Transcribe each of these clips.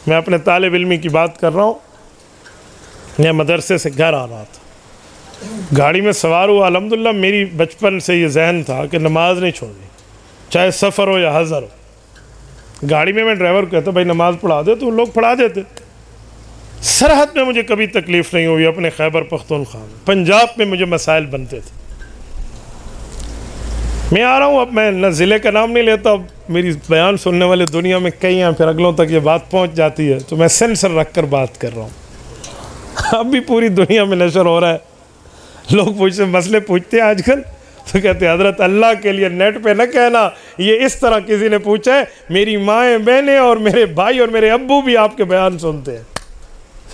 मैं अपने तालिब इल्मी की बात कर रहा हूँ। मैं मदरसे से घर आ रहा था, गाड़ी में सवार हुआ। अल्हम्दुलिल्लाह मेरी बचपन से ये जहन था कि नमाज नहीं छोड़नी, चाहे सफ़र हो या हज़र हो। गाड़ी में मैं ड्राइवर को कहता भाई नमाज पढ़ा दे, तो लोग पढ़ा देते। सरहद में मुझे कभी तकलीफ़ नहीं हुई, अपने खैबर पख्तूनख्वा में, पंजाब में मुझे मसाइल बनते थे। मैं आ रहा हूँ, अब मैं न ज़िले का नाम नहीं लेता, अब मेरी बयान सुनने वाले दुनिया में कई हैं, फिर अगलों तक ये बात पहुँच जाती है, तो मैं सेंसर रख कर बात कर रहा हूँ। अब भी पूरी दुनिया में नशर हो रहा है। लोग पूछते, मसले पूछते हैं आजकल, तो कहते हैं हज़रत अल्लाह के लिए नेट पे न कहना, ये इस तरह किसी ने पूछा है। मेरी माएँ बहनें और मेरे भाई और मेरे अब्बू भी आपके बयान सुनते हैं।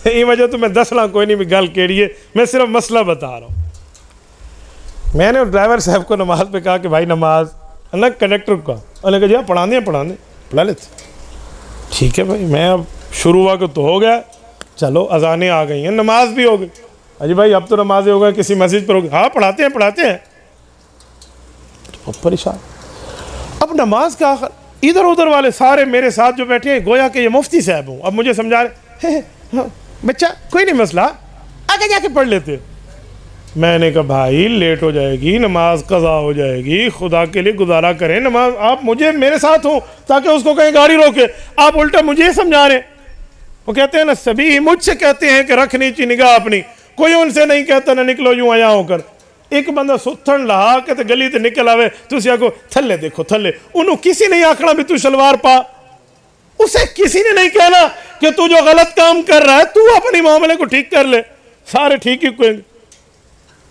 ये वजह तो मैं दसना कोई नहीं भी गल केड़ी है, मैं सिर्फ मसला बता रहा हूँ। मैंने ड्राइवर साहब को नमाज पे कहा कि भाई नमाज ना, कंडक्टर का उन्होंने कहा जी पढ़ा लेते। ठीक है भाई, मैं अब शुरू हुआ तो हो गया, चलो अजानें आ गई हैं, नमाज भी हो गई। अजी भाई अब तो नमाज हो गया, किसी मस्जिद पर हो गई, हाँ पढ़ाते हैं। तो परेशान, अब नमाज का इधर उधर वाले सारे मेरे साथ जो बैठे हैं गोया कि ये मुफ्ती साहब हूँ। अब मुझे समझा रहे, बच्चा कोई नहीं मसला, आगे जाके पढ़ लेते। मैंने कहा भाई लेट हो जाएगी, नमाज कज़ा हो जाएगी, खुदा के लिए गुजारा करें नमाज। आप मुझे मेरे साथ हो ताकि उसको कहीं गाड़ी रोके, आप उल्टा मुझे समझा रहे। वो कहते हैं ना, सभी मुझसे कहते हैं कि रख नीची निगाह अपनी, कोई उनसे नहीं कहता ना निकलो यूँ आया होकर। एक बंदा सुथन लहा के तो गली ते निकल आवे, तुसी आखो थल्ले देखो थल्ले, उन्होंने किसी नहीं आखना भी तू शलवार पा, उसे किसी ने नहीं कहना कि तू जो गलत काम कर रहा है तू अपने मामले को ठीक कर ले, सारे ठीक ही कहेंगे।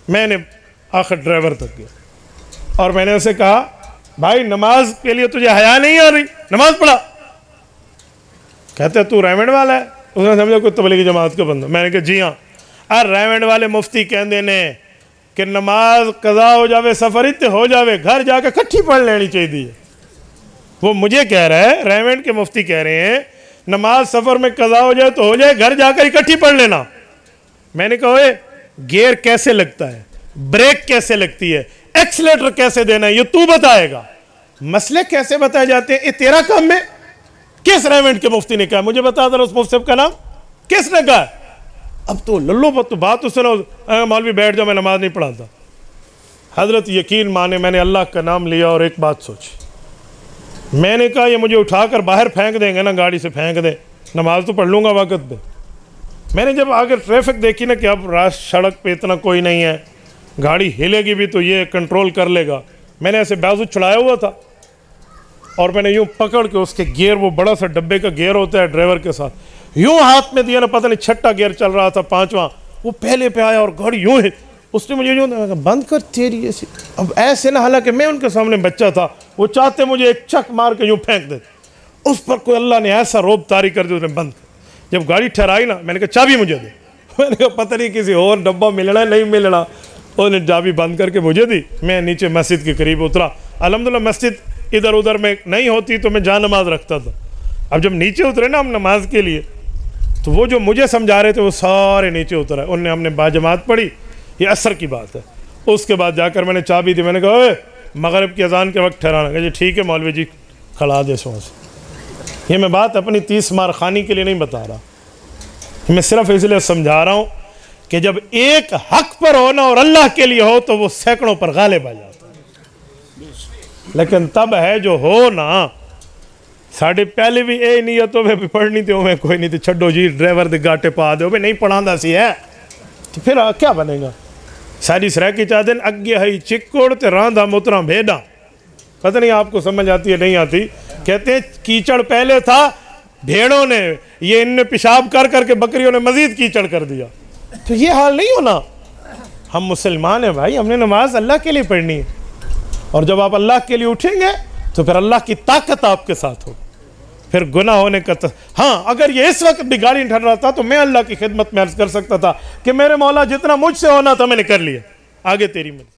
मैंने आखिर ड्राइवर तक गया और मैंने उसे कहा भाई नमाज के लिए तुझे हया नहीं आ रही, नमाज पढ़ा। कहते तू रेवंड वाला है, उसने समझा कोई तबलीगी जमात का बंदा। मैंने कहा जी हाँ। अरे रेवंड वाले मुफ्ती कहते ने कि नमाज कज़ा हो जावे, सफ़र इत्ते हो जावे, घर जाके इकट्ठी पढ़ लेनी चाहिए। वो मुझे कह रहा है, रेवंड के मुफ्ती कह रहे हैं नमाज सफ़र में कज़ा हो जाए तो हो जाए, घर जाकर इकट्ठी पढ़ लेना। मैंने कहा गियर कैसे लगता है, ब्रेक कैसे लगती है, एक्सीलेटर कैसे देना है, ये तू बताएगा। मसले कैसे बताए जाते हैं ये तेरा काम है। किस रेवंड के मुफ्ती ने कहा, मुझे बता दो उस मुफ्ती का नाम किसने कहा। अब तो लल्लो तो बात तो सुनो, मौलवी बैठ जाओ मैं नमाज नहीं पढ़ाता। हजरत यकीन माने मैंने अल्लाह का नाम लिया और एक बात सोची। मैंने कहा ये मुझे उठाकर बाहर फेंक देंगे ना, गाड़ी से फेंक दे, नमाज तो पढ़ लूँगा वक़्त पे। मैंने जब आगे ट्रैफिक देखी ना कि अब रात सड़क पे इतना कोई नहीं है, गाड़ी हिलेगी भी तो ये कंट्रोल कर लेगा, मैंने ऐसे बाजू चढ़ाया हुआ था और मैंने यूँ पकड़ के उसके गियर, वो बड़ा सा डब्बे का गियर होता है ड्राइवर के साथ, यूँ हाथ में दिया ना, पता नहीं छठा गियर चल रहा था, पांचवा, वो पहले पे आया और गाड़ी यूँ है। उसने मुझे यूँ बंद कर तेरी ऐसी, अब ऐसे ना, हालांकि मैं उनके सामने बच्चा था, वो चाहते मुझे एक चक मार के यूँ फेंक दे, उस पर कोई अल्लाह ने ऐसा रोब तारी कर दी, उसने बंद। जब गाड़ी ठहराई ना, मैंने कहा चाबी मुझे दे। मैंने कहा पता नहीं किसी और डब्बा मिलना नहीं मिलना, उसने चाबी बंद करके मुझे दी। मैं नीचे मस्जिद के करीब उतरा। अल्हम्दुलिल्लाह मस्जिद इधर उधर में नहीं होती तो मैं जहाँ नमाज रखता था। अब जब नीचे उतरे ना हम नमाज के लिए, तो वो जो मुझे समझा रहे थे वो सारे नीचे उतरा, उनने हमने बाजमात पढ़ी, ये असर की बात है। उसके बाद जाकर मैंने चाबी दी, मैंने कहा ओए मगरिब की अजान के वक्त ठहराना। कहा जी ठीक है मौलवी जी, खड़ा दे सो से। ये मैं बात अपनी 30 मार खानी के लिए नहीं बता रहा, मैं सिर्फ इसलिए समझा रहा हूँ कि जब एक हक पर हो ना और अल्लाह के लिए हो तो वो सैकड़ों पर गालिब आ जाता है। लेकिन तब है जो हो ना, साढ़े पहले भी यही नीयतों में भी पढ़नी थी, मैं कोई नहीं थी, छड्डो जी ड्राइवर दे गाटे पा दो, नहीं पढ़ांदा सी है, तो फिर क्या बनेगा। सारी सराय की चाहते अगे हई चिक्कोड़ ते रांधा मुतरा भेड़ा, पता नहीं आपको समझ आती है नहीं आती। कहते हैं कीचड़ पहले था, भेड़ों ने ये इनने पेशाब कर करके बकरियों ने मजीद कीचड़ कर दिया। तो ये हाल नहीं होना। हम मुसलमान हैं भाई, हमने नमाज अल्लाह के लिए पढ़नी है, और जब आप अल्लाह के लिए उठेंगे तो फिर अल्लाह की ताकत आपके साथ होगी, फिर गुनाह होने का हाँ, अगर ये इस वक्त भी गाड़ी ठहर रहा था तो मैं अल्लाह की खिदमत में अर्ज कर सकता था कि मेरे मौला जितना मुझसे होना था मैंने कर लिया, आगे तेरी मर्जी।